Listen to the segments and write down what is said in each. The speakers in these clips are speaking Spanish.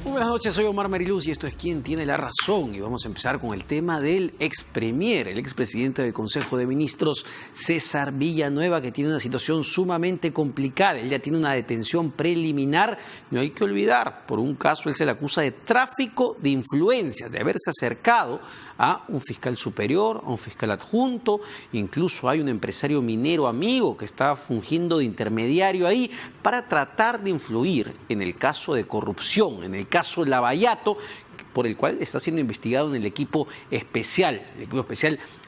Muy buenas noches, soy Omar Mariluz y esto es Quién Tiene la Razón. Y vamos a empezar con el tema del ex premier, el expresidente del Consejo de Ministros, César Villanueva, que tiene una situación sumamente complicada. Él ya tiene una detención preliminar. No hay que olvidar, por un caso él se le acusa de tráfico de influencias, de haberse acercado a un fiscal superior, a un fiscal adjunto. Incluso hay un empresario minero amigo que estaba fungiendo de intermediario ahí para tratar de influir en el caso de corrupción, en el caso Lavallato, por el cual está siendo investigado en el equipo especial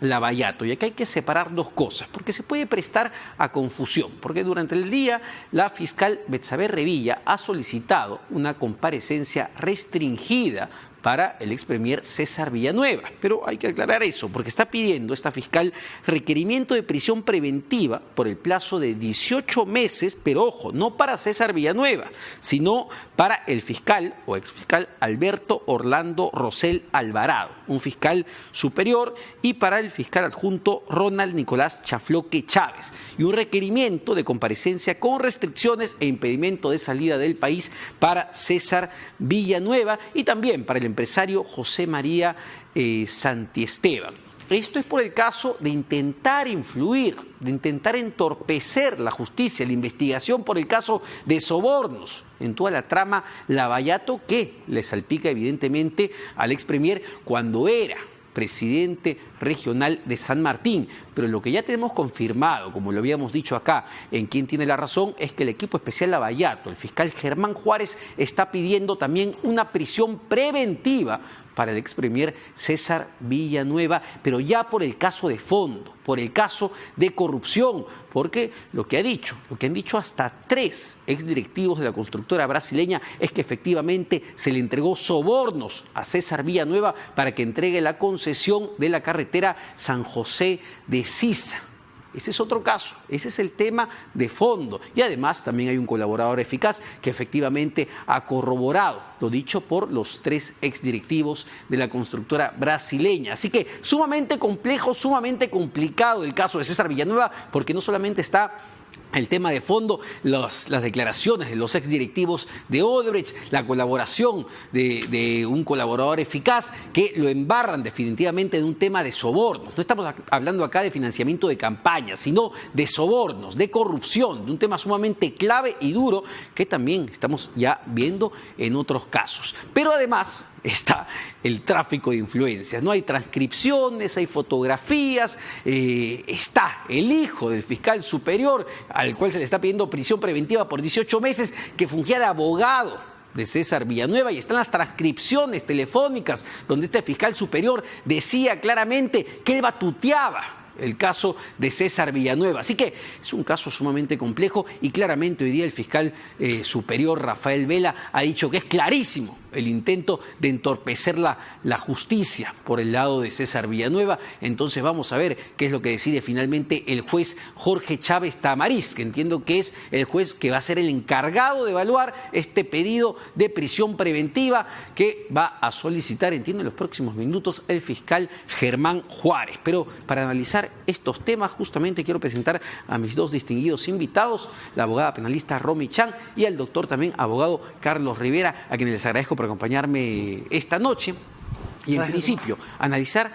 Lavallato. Y acá hay que separar dos cosas, porque se puede prestar a confusión, porque durante el día la fiscal Betsabe Revilla ha solicitado una comparecencia restringida para el ex premier César Villanueva. Pero hay que aclarar eso, porque está pidiendo esta fiscal requerimiento de prisión preventiva por el plazo de 18 meses, pero ojo, no para César Villanueva, sino para el fiscal o exfiscal Alberto Orlando Rosell Alvarado, un fiscal superior, y para el fiscal adjunto Ronald Nicolás Chafloque Chávez. Y un requerimiento de comparecencia con restricciones e impedimento de salida del país para César Villanueva y también para el empresario José María Santiesteban. Esto es por el caso de intentar influir, de intentar entorpecer la justicia, la investigación por el caso de sobornos en toda la trama Lavallato, que le salpica evidentemente al ex premier cuando era presidente regional de San Martín. Pero lo que ya tenemos confirmado, como lo habíamos dicho acá en Quién Tiene la Razón, es que el equipo especial Lavallato, el fiscal Germán Juárez, está pidiendo también una prisión preventiva para el ex premier César Villanueva, pero ya por el caso de fondo, por el caso de corrupción, porque lo que han dicho hasta 3 exdirectivos de la constructora brasileña es que efectivamente se le entregó sobornos a César Villanueva para que entregue la concesión de la carretera San José de Sisa. Ese es otro caso, ese es el tema de fondo. Y además también hay un colaborador eficaz que efectivamente ha corroborado lo dicho por los 3 exdirectivos de la constructora brasileña. Así que sumamente complejo, sumamente complicado el caso de César Villanueva, porque no solamente está el tema de fondo, las declaraciones de los exdirectivos de Odebrecht, la colaboración de un colaborador eficaz que lo embarran definitivamente en un tema de sobornos. No estamos hablando acá de financiamiento de campañas, sino de sobornos, de corrupción, de un tema sumamente clave y duro que también estamos ya viendo en otros casos. Pero además está el tráfico de influencias, no hay transcripciones, hay fotografías, está el hijo del fiscal superior al cual se le está pidiendo prisión preventiva por 18 meses, que fungía de abogado de César Villanueva, y están las transcripciones telefónicas donde este fiscal superior decía claramente que él batuteaba el caso de César Villanueva. Así que es un caso sumamente complejo y claramente hoy día el fiscal superior Rafael Vela ha dicho que es clarísimo el intento de entorpecer la justicia por el lado de César Villanueva. Entonces vamos a ver qué es lo que decide finalmente el juez Jorge Chávez Tamariz, que entiendo que es el juez que va a ser el encargado de evaluar este pedido de prisión preventiva que va a solicitar, entiendo, en los próximos minutos el fiscal Germán Juárez. Pero para analizar estos temas justamente quiero presentar a mis 2 distinguidos invitados, la abogada penalista Romy Chan y al doctor también abogado Carlos Rivera, a quienes les agradezco por acompañarme esta noche. Y en principio, analizar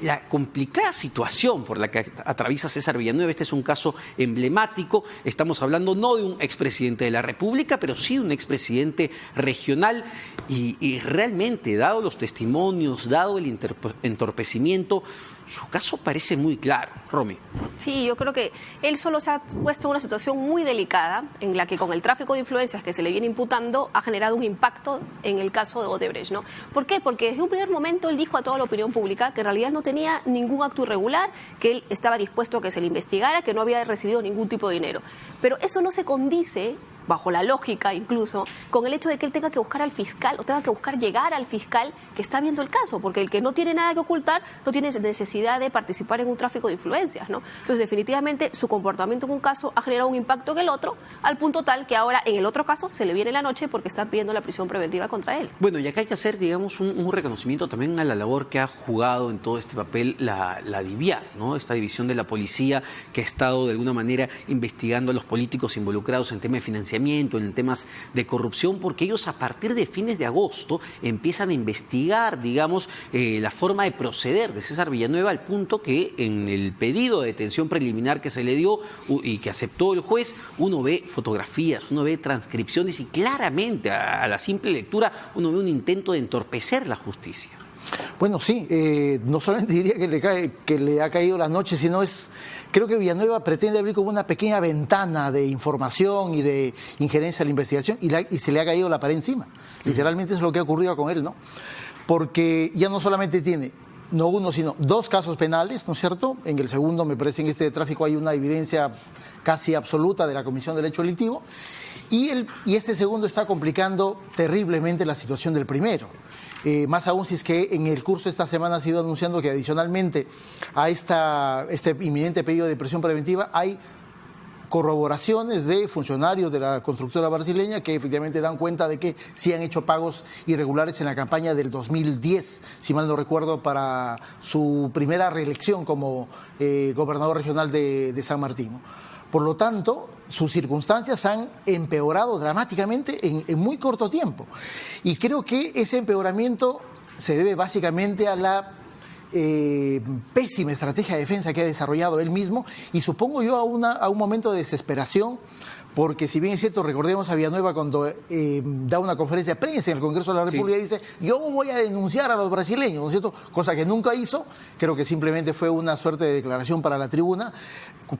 la complicada situación por la que atraviesa César Villanueva. Este es un caso emblemático. Estamos hablando no de un expresidente de la República, pero sí de un expresidente regional. Y realmente, dado los testimonios, dado el entorpecimiento, su caso parece muy claro. Romy. Sí, yo creo que él solo se ha puesto en una situación muy delicada en la que con el tráfico de influencias que se le viene imputando ha generado un impacto en el caso de Odebrecht, ¿no? ¿Por qué? Porque desde un primer momento él dijo a toda la opinión pública que en realidad no tenía ningún acto irregular, que él estaba dispuesto a que se le investigara, que no había recibido ningún tipo de dinero. Pero eso no se condice, bajo la lógica incluso, con el hecho de que él tenga que buscar al fiscal o tenga que buscar llegar al fiscal que está viendo el caso, porque el que no tiene nada que ocultar no tiene necesidad de participar en un tráfico de influencias, ¿no? Entonces, definitivamente, su comportamiento en un caso ha generado un impacto en el otro, al punto tal que ahora en el otro caso se le viene la noche porque están pidiendo la prisión preventiva contra él. Bueno, y acá hay que hacer, digamos, un reconocimiento también a la labor que ha jugado en todo este papel la DIVIAT, ¿no? Esta división de la policía que ha estado de alguna manera investigando a los políticos involucrados en temas de financiamiento financiamiento, en temas de corrupción, porque ellos a partir de fines de agosto empiezan a investigar, digamos, la forma de proceder de César Villanueva, al punto que en el pedido de detención preliminar que se le dio y que aceptó el juez, uno ve fotografías, uno ve transcripciones y claramente a la simple lectura uno ve un intento de entorpecer la justicia. Bueno, sí, no solamente diría que le ha caído la noche, sino creo que Villanueva pretende abrir como una pequeña ventana de información y de injerencia en la investigación y se le ha caído la pared encima. Literalmente es lo que ha ocurrido con él, ¿no? Porque ya no solamente tiene, no uno, sino dos casos penales, ¿no es cierto? En el segundo, me parece, en este de tráfico hay una evidencia casi absoluta de la comisión del hecho delictivo, y este segundo está complicando terriblemente la situación del primero. Más aún si es que en el curso de esta semana se ha ido anunciando que adicionalmente a este inminente pedido de prisión preventiva hay corroboraciones de funcionarios de la constructora brasileña que efectivamente dan cuenta de que sí han hecho pagos irregulares en la campaña del 2010, si mal no recuerdo, para su primera reelección como gobernador regional de San Martín. Por lo tanto, sus circunstancias han empeorado dramáticamente en muy corto tiempo. Y creo que ese empeoramiento se debe básicamente a la pésima estrategia de defensa que ha desarrollado él mismo y supongo yo a un momento de desesperación, porque si bien es cierto, recordemos a Villanueva cuando da una conferencia de prensa en el Congreso de la República, sí, dice, yo voy a denunciar a los brasileños, ¿no es cierto? Cosa que nunca hizo, creo que simplemente fue una suerte de declaración para la tribuna,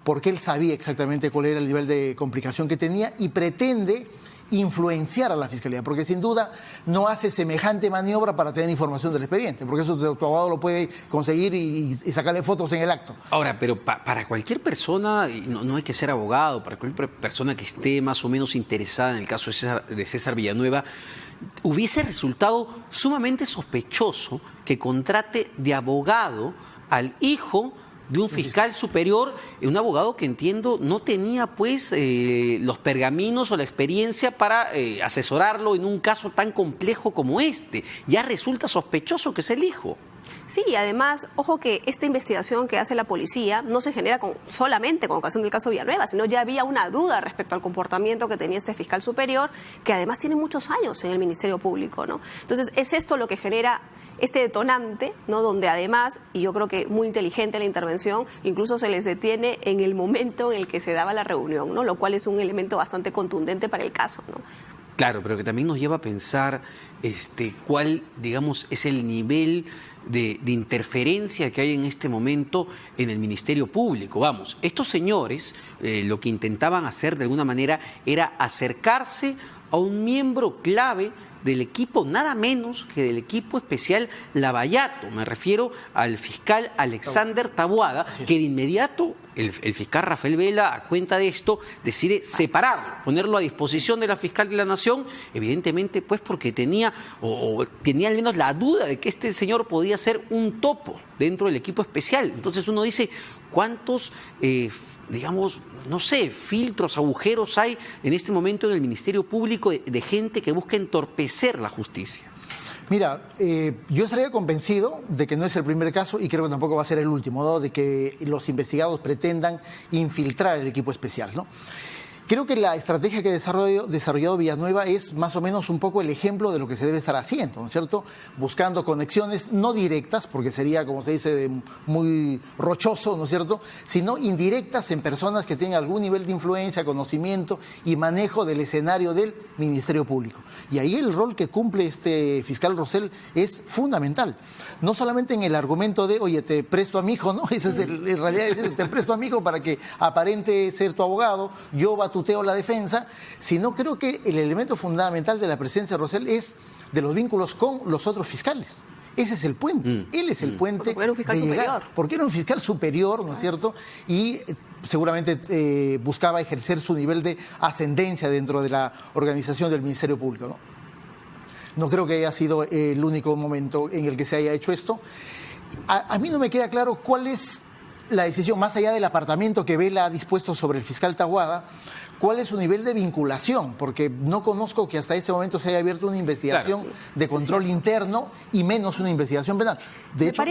porque él sabía exactamente cuál era el nivel de complicación que tenía y pretende influenciar a la Fiscalía, porque sin duda no hace semejante maniobra para tener información del expediente, porque eso tu abogado lo puede conseguir y sacarle fotos en el acto. Ahora, pero para cualquier persona, no hay que ser abogado, para cualquier persona que esté más o menos interesada en el caso de César Villanueva, hubiese resultado sumamente sospechoso que contrate de abogado al hijo de un fiscal superior, un abogado que entiendo no tenía pues los pergaminos o la experiencia para asesorarlo en un caso tan complejo como este. Ya resulta sospechoso que es el hijo. Sí, y además, ojo que esta investigación que hace la policía no se genera solamente con ocasión del caso Villanueva, sino ya había una duda respecto al comportamiento que tenía este fiscal superior, que además tiene muchos años en el Ministerio Público, ¿no? Entonces, es esto lo que genera este detonante, ¿no? Donde además, y yo creo que muy inteligente la intervención, incluso se les detiene en el momento en el que se daba la reunión, ¿no? Lo cual es un elemento bastante contundente para el caso, ¿no? Claro, pero que también nos lleva a pensar cuál, digamos, es el nivel de interferencia que hay en este momento en el Ministerio Público. Vamos, estos señores lo que intentaban hacer de alguna manera era acercarse a un miembro clave del equipo, nada menos que del equipo especial Lavallato. Me refiero al fiscal Alexander Taboada, que de inmediato el fiscal Rafael Vela, a cuenta de esto, decide separarlo, ponerlo a disposición de la fiscal de la Nación, evidentemente pues porque tenía al menos la duda de que este señor podía ser un topo dentro del equipo especial. Entonces uno dice, ¿cuántos, digamos, no sé, filtros, agujeros hay en este momento en el Ministerio Público de gente que busca entorpecer la justicia? Mira, yo estaría convencido de que no es el primer caso y creo que tampoco va a ser el último, ¿no? De que los investigados pretendan infiltrar el equipo especial, ¿no? Creo que la estrategia que ha desarrollado Villanueva es más o menos un poco el ejemplo de lo que se debe estar haciendo, ¿no es cierto? Buscando conexiones no directas, porque sería, como se dice, muy rochoso, ¿no es cierto?, sino indirectas en personas que tengan algún nivel de influencia, conocimiento y manejo del escenario del Ministerio Público. Y ahí el rol que cumple este fiscal Rosell es fundamental. No solamente en el argumento de, oye, te presto a mi hijo, ¿no? Ese es en realidad es, te presto a mi hijo para que aparente ser tu abogado, yo tuteo la defensa, sino creo que el elemento fundamental de la presencia de Rosell es de los vínculos con los otros fiscales. Ese es el puente. Él es el puente. Porque era un fiscal superior. Porque era un fiscal superior, ¿no es cierto? Y seguramente buscaba ejercer su nivel de ascendencia dentro de la organización del Ministerio Público, ¿no? No creo que haya sido el único momento en el que se haya hecho esto. A mí no me queda claro cuál es la decisión, más allá del apartamiento que Vela ha dispuesto sobre el fiscal Taboada, cuál es su nivel de vinculación, porque no conozco que hasta ese momento se haya abierto una investigación de control interno y menos una investigación penal. De hecho,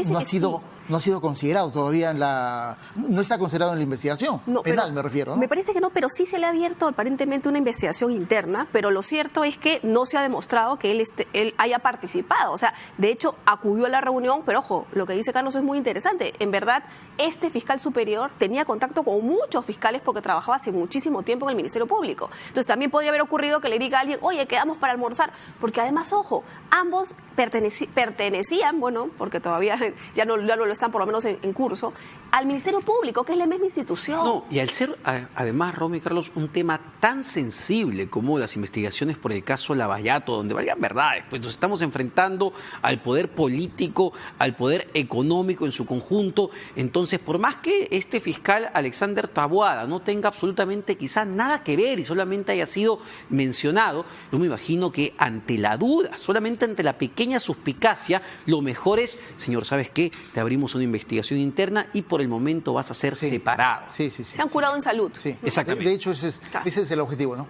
no ha sido considerado todavía no está considerado en la investigación penal, me refiero, ¿no? Me parece que no, pero sí se le ha abierto aparentemente una investigación interna, pero lo cierto es que no se ha demostrado que él haya participado. O sea, de hecho, acudió a la reunión, pero ojo, lo que dice Carlos es muy interesante. En verdad, este fiscal superior tenía contacto con muchos fiscales porque trabajaba hace muchísimo tiempo en el Ministerio Público. Entonces también podría haber ocurrido que le diga a alguien, oye, quedamos para almorzar, porque además, ojo, ambos pertenecían, bueno, porque todavía ya no lo están, por lo menos en curso, al Ministerio Público, que es la misma institución. No, y al ser, además, Romy y Carlos, un tema tan sensible como las investigaciones por el caso Lavallato, donde valían verdades, pues nos estamos enfrentando al poder político, al poder económico en su conjunto. Entonces, por más que este fiscal Alexander Taboada no tenga absolutamente quizás nada que ver y solamente haya sido mencionado, yo me imagino que ante la duda, solamente ante la pequeña suspicacia, lo mejor es, señor, ¿sabes qué? Te abrimos una investigación interna y por el momento vas a ser separado. Se han curado en salud. Sí, exactamente. De hecho, ese es el objetivo, ¿no?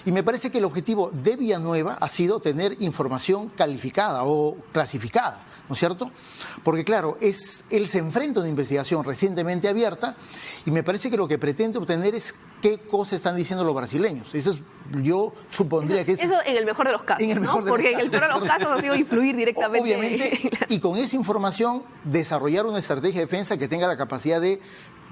Y me parece que el objetivo de Villanueva ha sido tener información calificada o clasificada, ¿no es cierto? Porque claro, él se enfrenta a una investigación recientemente abierta y me parece que lo que pretende obtener es qué cosas están diciendo los brasileños. Eso es, yo supondría que es... Eso en el mejor de los casos, porque en el peor de los casos ha sido influir directamente. Obviamente, y con esa información desarrollar una estrategia de defensa que tenga la capacidad de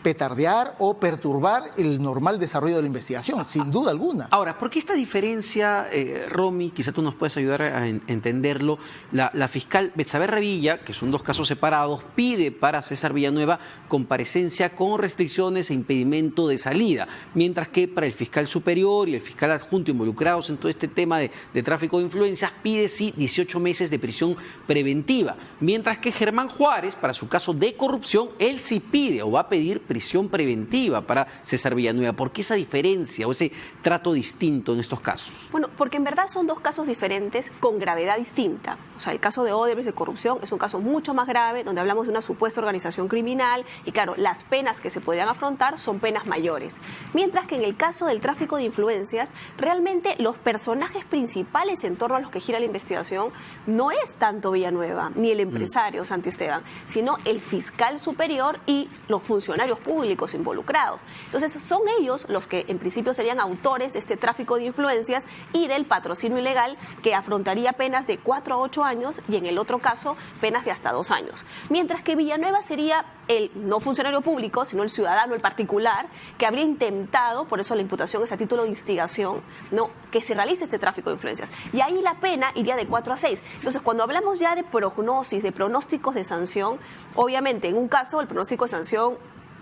petardear o perturbar el normal desarrollo de la investigación, sin duda alguna. Ahora, ¿por qué esta diferencia, Romy? Quizá tú nos puedes ayudar a entenderlo. La fiscal Betsabe Revilla, que son dos casos separados, pide para César Villanueva comparecencia con restricciones e impedimento de salida, mientras que para el fiscal superior y el fiscal adjunto involucrados en todo este tema de tráfico de influencias pide sí 18 meses de prisión preventiva, mientras que Germán Juárez, para su caso de corrupción, él sí pide o va a pedir prisión preventiva para César Villanueva. ¿Por qué esa diferencia o ese trato distinto en estos casos? Bueno, porque en verdad son dos casos diferentes con gravedad distinta. O sea, el caso de Odebrecht de corrupción es un caso mucho más grave, donde hablamos de una supuesta organización criminal y claro, las penas que se podrían afrontar son penas mayores. Mientras que en el caso del tráfico de influencias, realmente los personajes principales en torno a los que gira la investigación no es tanto Villanueva ni el empresario Santiesteban, sino el fiscal superior y los funcionarios públicos involucrados. Entonces son ellos los que en principio serían autores de este tráfico de influencias y del patrocinio ilegal, que afrontaría penas de 4 a 8 años y en el otro caso penas de hasta 2 años. Mientras que Villanueva sería el no funcionario público, sino el ciudadano, el particular, que habría intentado, por eso la imputación es a título de instigación, ¿no?, que se realice este tráfico de influencias. Y ahí la pena iría de 4 a 6. Entonces, cuando hablamos ya de prognosis, de pronósticos de sanción, obviamente en un caso el pronóstico de sanción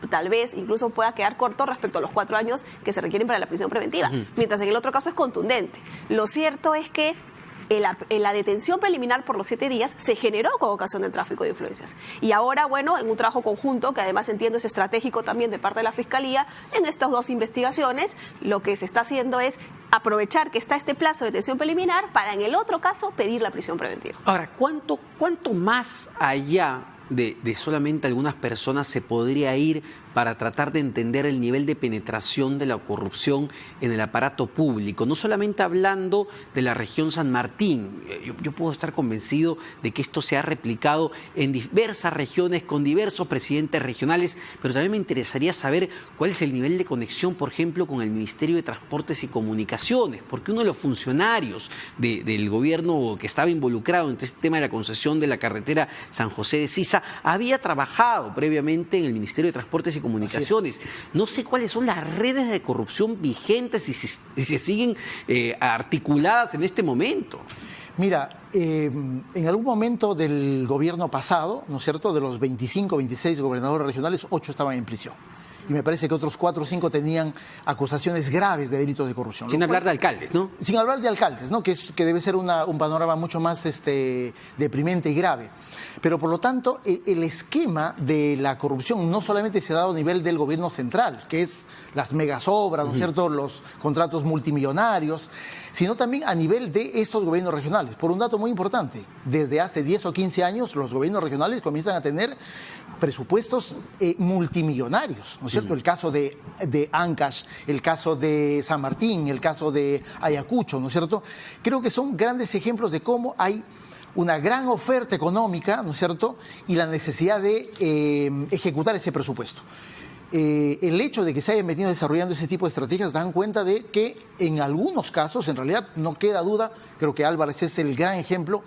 tal vez incluso pueda quedar corto respecto a los 4 años que se requieren para la prisión preventiva, mientras en el otro caso es contundente. Lo cierto es que la detención preliminar por los 7 días se generó con ocasión del tráfico de influencias. Y ahora, bueno, en un trabajo conjunto, que además entiendo es estratégico también de parte de la Fiscalía, en estas dos investigaciones, lo que se está haciendo es aprovechar que está este plazo de detención preliminar para, en el otro caso, pedir la prisión preventiva. Ahora, ¿cuánto más allá de solamente algunas personas se podría ir para tratar de entender el nivel de penetración de la corrupción en el aparato público? No solamente hablando de la región San Martín, yo puedo estar convencido de que esto se ha replicado en diversas regiones con diversos presidentes regionales, pero también me interesaría saber cuál es el nivel de conexión, por ejemplo, con el Ministerio de Transportes y Comunicaciones, porque uno de los funcionarios del gobierno que estaba involucrado en este tema de la concesión de la carretera San José de Sisa había trabajado previamente en el Ministerio de Transportes y Comunicaciones. No sé cuáles son las redes de corrupción vigentes y si se siguen articuladas en este momento. Mira, en algún momento del gobierno pasado, ¿no es cierto?, de los 25, 26 gobernadores regionales, 8 estaban en prisión. Y me parece que otros 4 o 5 tenían acusaciones graves de delitos de corrupción. Sin hablar de alcaldes, ¿no? Sin hablar de alcaldes, ¿no? Que debe ser un panorama mucho más deprimente y grave. Pero por lo tanto, el esquema de la corrupción no solamente se ha dado a nivel del gobierno central, que es las megasobras, ¿no es cierto?, los contratos multimillonarios, sino también a nivel de estos gobiernos regionales. Por un dato muy importante, desde hace 10 o 15 años los gobiernos regionales comienzan a tener presupuestos multimillonarios, ¿no es cierto? cierto? El caso de Ancash, el caso de San Martín, el caso de Ayacucho, ¿no es cierto? Creo que son grandes ejemplos de cómo hay una gran oferta económica, ¿no es cierto?, y la necesidad de ejecutar ese presupuesto. El hecho de que se hayan venido desarrollando ese tipo de estrategias dan cuenta de que en algunos casos, en realidad no queda duda, creo que Álvarez es el gran ejemplo,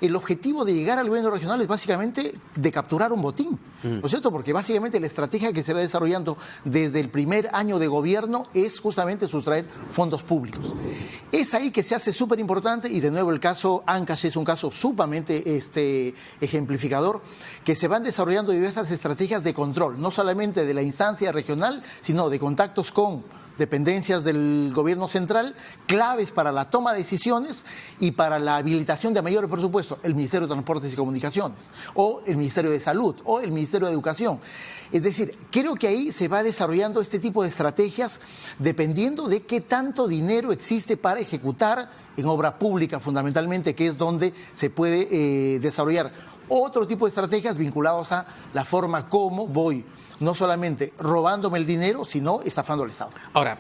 el objetivo de llegar al gobierno regional es básicamente de capturar un botín, ¿no es cierto? Porque básicamente la estrategia que se va desarrollando desde el primer año de gobierno es justamente sustraer fondos públicos. Es ahí que se hace súper importante, y de nuevo el caso Ancash es un caso sumamente ejemplificador, que se van desarrollando diversas estrategias de control, no solamente de la instancia regional, sino de contactos con dependencias del gobierno central, claves para la toma de decisiones y para la habilitación de mayor presupuesto, el Ministerio de Transportes y Comunicaciones, o el Ministerio de Salud, o el Ministerio de Educación. Es decir, creo que ahí se va desarrollando este tipo de estrategias dependiendo de qué tanto dinero existe para ejecutar en obra pública, fundamentalmente, que es donde se puede desarrollar otro tipo de estrategias vinculados a la forma como voy no solamente robándome el dinero, sino estafando al Estado. Ahora,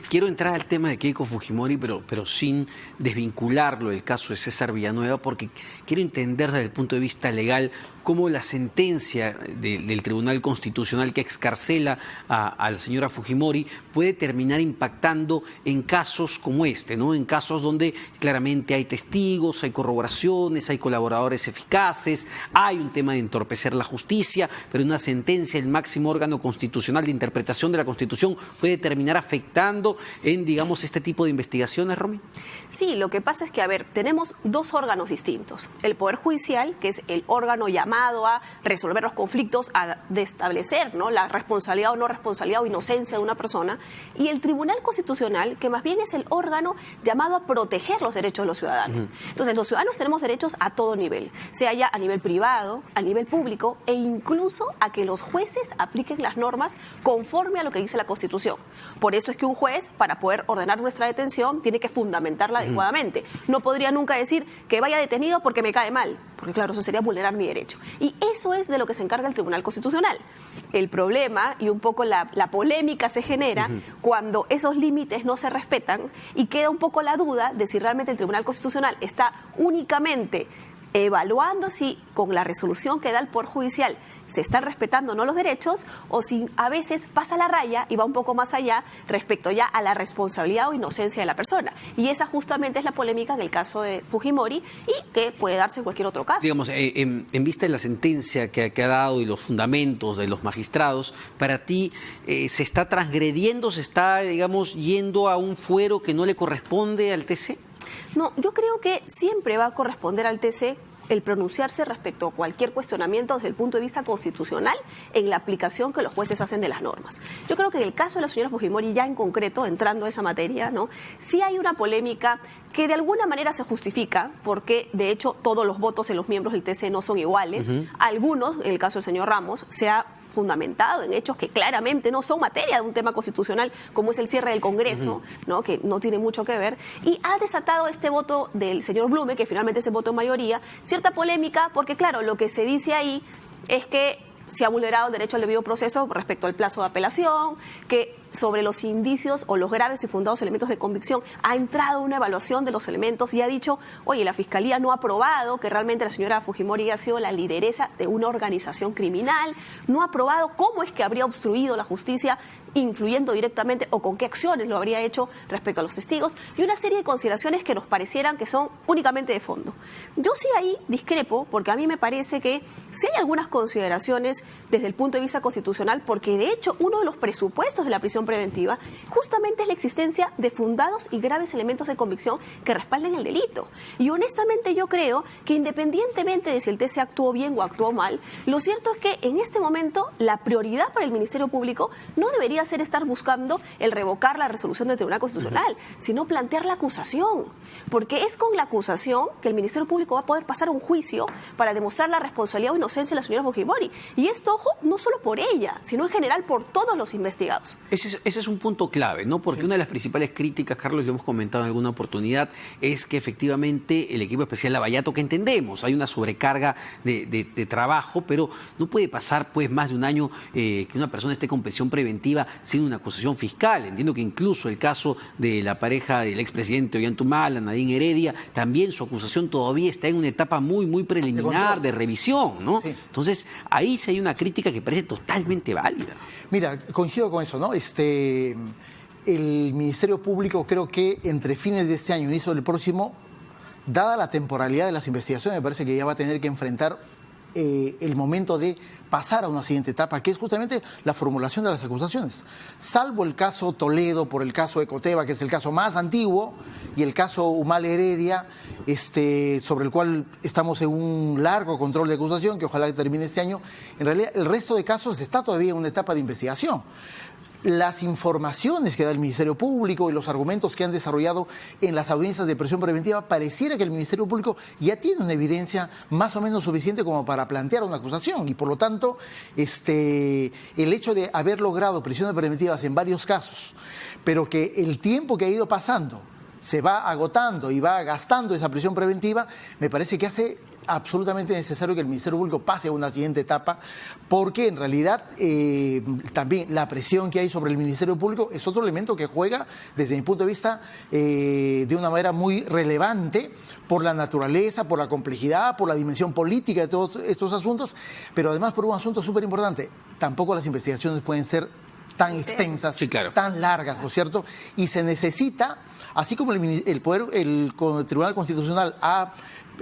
quiero entrar al tema de Keiko Fujimori, pero sin desvincularlo del caso de César Villanueva, porque quiero entender desde el punto de vista legal cómo la sentencia del Tribunal Constitucional que excarcela a la señora Fujimori puede terminar impactando en casos como este, ¿no? En casos donde claramente hay testigos, hay corroboraciones, hay colaboradores eficaces, hay un tema de entorpecer la justicia, pero una sentencia, el máximo órgano constitucional de interpretación de la Constitución, puede terminar afectando en, digamos, este tipo de investigaciones, Romy. Sí, lo que pasa es que, a ver, tenemos dos órganos distintos. El Poder Judicial, que es el órgano llamado a resolver los conflictos, de establecer, ¿no?, la responsabilidad o no responsabilidad o inocencia de una persona, y el Tribunal Constitucional, que más bien es el órgano llamado a proteger los derechos de los ciudadanos. Entonces, los ciudadanos tenemos derechos a todo nivel, sea ya a nivel privado, a nivel público, e incluso a que los jueces apliquen las normas conforme a lo que dice la Constitución. Por eso es que un juez, para poder ordenar nuestra detención, tiene que fundamentarla adecuadamente. No podría nunca decir que vaya detenido porque me cae mal, porque claro, eso sería vulnerar mi derecho. Y eso es de lo que se encarga el Tribunal Constitucional. El problema y un poco la polémica se genera cuando esos límites no se respetan y queda un poco la duda de si realmente el Tribunal Constitucional está únicamente evaluando si con la resolución que da el Poder Judicial se están respetando o no los derechos, o si a veces pasa la raya y va un poco más allá respecto ya a la responsabilidad o inocencia de la persona. Y esa justamente es la polémica en el caso de Fujimori y que puede darse en cualquier otro caso. Digamos, en vista de la sentencia que ha dado y los fundamentos de los magistrados, para ti ¿se está transgrediendo, se está, digamos, yendo a un fuero que no le corresponde al TC? No, yo creo que siempre va a corresponder al TC el pronunciarse respecto a cualquier cuestionamiento desde el punto de vista constitucional en la aplicación que los jueces hacen de las normas. Yo creo que en el caso de la señora Fujimori, ya en concreto, entrando a esa materia, ¿no?, sí hay una polémica que de alguna manera se justifica, porque de hecho todos los votos de los miembros del TC no son iguales. Algunos, en el caso del señor Ramos, se ha fundamentado en hechos que claramente no son materia de un tema constitucional, como es el cierre del Congreso, ¿no?, que no tiene mucho que ver, y ha desatado este voto del señor Blume, que finalmente es el voto en mayoría, cierta polémica, porque claro, lo que se dice ahí es que se ha vulnerado el derecho al debido proceso respecto al plazo de apelación, que sobre los indicios o los graves y fundados elementos de convicción ha entrado una evaluación de los elementos y ha dicho, oye, la Fiscalía no ha probado que realmente la señora Fujimori ha sido la lideresa de una organización criminal, no ha probado cómo es que habría obstruido la justicia influyendo directamente o con qué acciones lo habría hecho respecto a los testigos, y una serie de consideraciones que nos parecieran que son únicamente de fondo. Yo sí ahí discrepo, porque a mí me parece que sí hay algunas consideraciones desde el punto de vista constitucional, porque de hecho uno de los presupuestos de la prisión preventiva justamente es la existencia de fundados y graves elementos de convicción que respalden el delito. Y honestamente yo creo que independientemente de si el TC actuó bien o actuó mal, lo cierto es que en este momento la prioridad para el Ministerio Público no debería ser estar buscando el revocar la resolución del Tribunal Constitucional, sino plantear la acusación. porque es con la acusación que el Ministerio Público va a poder pasar a un juicio para demostrar la responsabilidad o inocencia de la señora Fujimori. Y esto, ojo, no solo por ella, sino en general por todos los investigados. Ese es un punto clave, ¿no? Porque una de las principales críticas, Carlos, lo hemos comentado en alguna oportunidad, es que efectivamente el equipo especial Lavallato, que entendemos, hay una sobrecarga de trabajo, pero no puede pasar pues más de un año que una persona esté con prisión preventiva sin una acusación fiscal. Entiendo que incluso el caso de la pareja del expresidente Ollantumala, Nadine Heredia, también su acusación todavía está en una etapa muy preliminar de revisión, ¿no? Sí. Entonces, ahí sí hay una crítica que parece totalmente válida. Mira, coincido con eso, ¿no? El Ministerio Público, creo que entre fines de este año y inicio del próximo, dada la temporalidad de las investigaciones, me parece que ya va a tener que enfrentar el momento de pasar a una siguiente etapa, que es justamente la formulación de las acusaciones. Salvo el caso Toledo, por el caso Ecoteva, que es el caso más antiguo, y el caso Humala Heredia, sobre el cual estamos en un largo control de acusación, que ojalá termine este año. En realidad, el resto de casos está todavía en una etapa de investigación. Las informaciones que da el Ministerio Público y los argumentos que han desarrollado en las audiencias de prisión preventiva, pareciera que el Ministerio Público ya tiene una evidencia más o menos suficiente como para plantear una acusación, y por lo tanto el hecho de haber logrado prisiones preventivas en varios casos, pero que el tiempo que ha ido pasando se va agotando y va gastando esa prisión preventiva, me parece que hace absolutamente necesario que el Ministerio Público pase a una siguiente etapa, porque en realidad también la presión que hay sobre el Ministerio Público es otro elemento que juega, desde mi punto de vista, de una manera muy relevante por la naturaleza, por la complejidad, por la dimensión política de todos estos asuntos, pero además por un asunto súper importante: tampoco las investigaciones pueden ser tan extensas, sí, claro, tan largas, ¿no es cierto? Y se necesita, así como el Tribunal Constitucional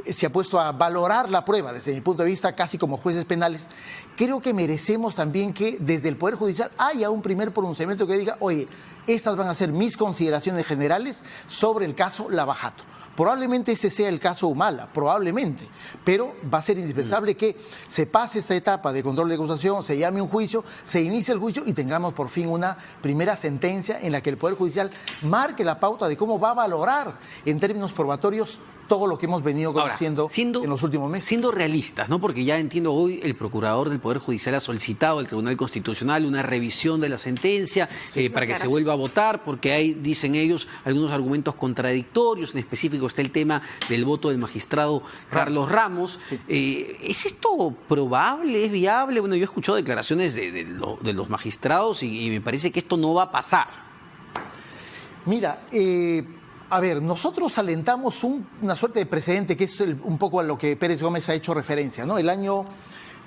se ha puesto a valorar la prueba desde mi punto de vista casi como jueces penales, creo que merecemos también que desde el Poder Judicial haya un primer pronunciamiento que diga: oye, estas van a ser mis consideraciones generales sobre el caso Lavallato. Probablemente ese sea el caso Humala, probablemente, pero va a ser indispensable que se pase esta etapa de control de acusación, se llame un juicio, se inicie el juicio y tengamos por fin una primera sentencia en la que el Poder Judicial marque la pauta de cómo va a valorar en términos probatorios todo lo que hemos venido conociendo en los últimos meses. Siendo realistas, ¿no? Porque ya entiendo, hoy el procurador del Poder Judicial ha solicitado al Tribunal Constitucional una revisión de la sentencia para que se vuelva a votar, porque hay, dicen ellos, algunos argumentos contradictorios. En específico está el tema del voto del magistrado Carlos Ramos. Sí. ¿Es esto probable? ¿Es viable? Bueno, yo he escuchado declaraciones de los magistrados y me parece que esto no va a pasar. Mira, a ver, nosotros alentamos una suerte de precedente que es un poco a lo que Pérez Gómez ha hecho referencia, ¿no? El año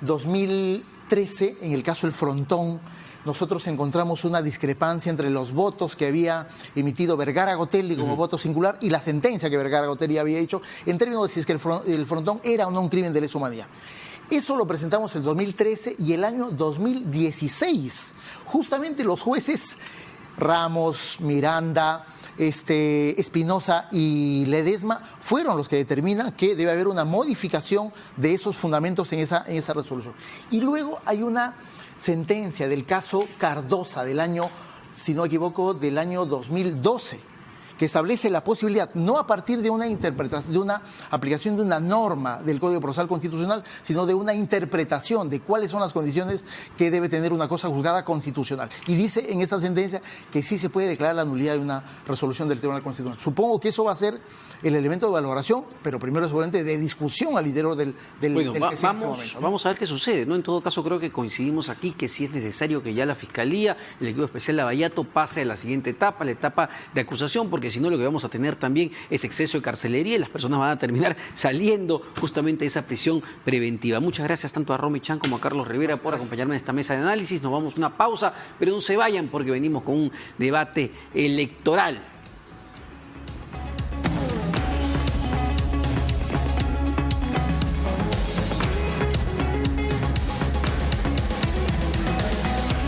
2013, en el caso del Frontón, nosotros encontramos una discrepancia entre los votos que había emitido Vergara Gotelli como voto singular y la sentencia que Vergara Gotelli había hecho en términos de si es que el Frontón era o no un crimen de lesa humanidad. Eso lo presentamos el 2013 y el año 2016. Justamente los jueces Ramos, Miranda, Espinosa y Ledesma fueron los que determinan que debe haber una modificación de esos fundamentos en esa resolución. Y luego hay una sentencia del caso Cardosa del año, si no me equivoco, del año 2012, que establece la posibilidad, no a partir de una interpretación, de una aplicación de una norma del Código Procesal Constitucional, sino de una interpretación de cuáles son las condiciones que debe tener una cosa juzgada constitucional. Y dice en esta sentencia que sí se puede declarar la nulidad de una resolución del Tribunal Constitucional. Supongo que eso va a ser el elemento de valoración, pero primero seguramente de discusión al interior del vamos a ver qué sucede, ¿no? En todo caso, creo que coincidimos aquí que sí es necesario que ya la Fiscalía, el equipo especial Lavallato, pase a la siguiente etapa, la etapa de acusación, porque si no lo que vamos a tener también es exceso de carcelería y las personas van a terminar saliendo justamente de esa prisión preventiva. Muchas gracias tanto a Romy Chan como a Carlos Rivera por acompañarme en esta mesa de análisis. Nos vamos a una pausa, pero no se vayan porque venimos con un debate electoral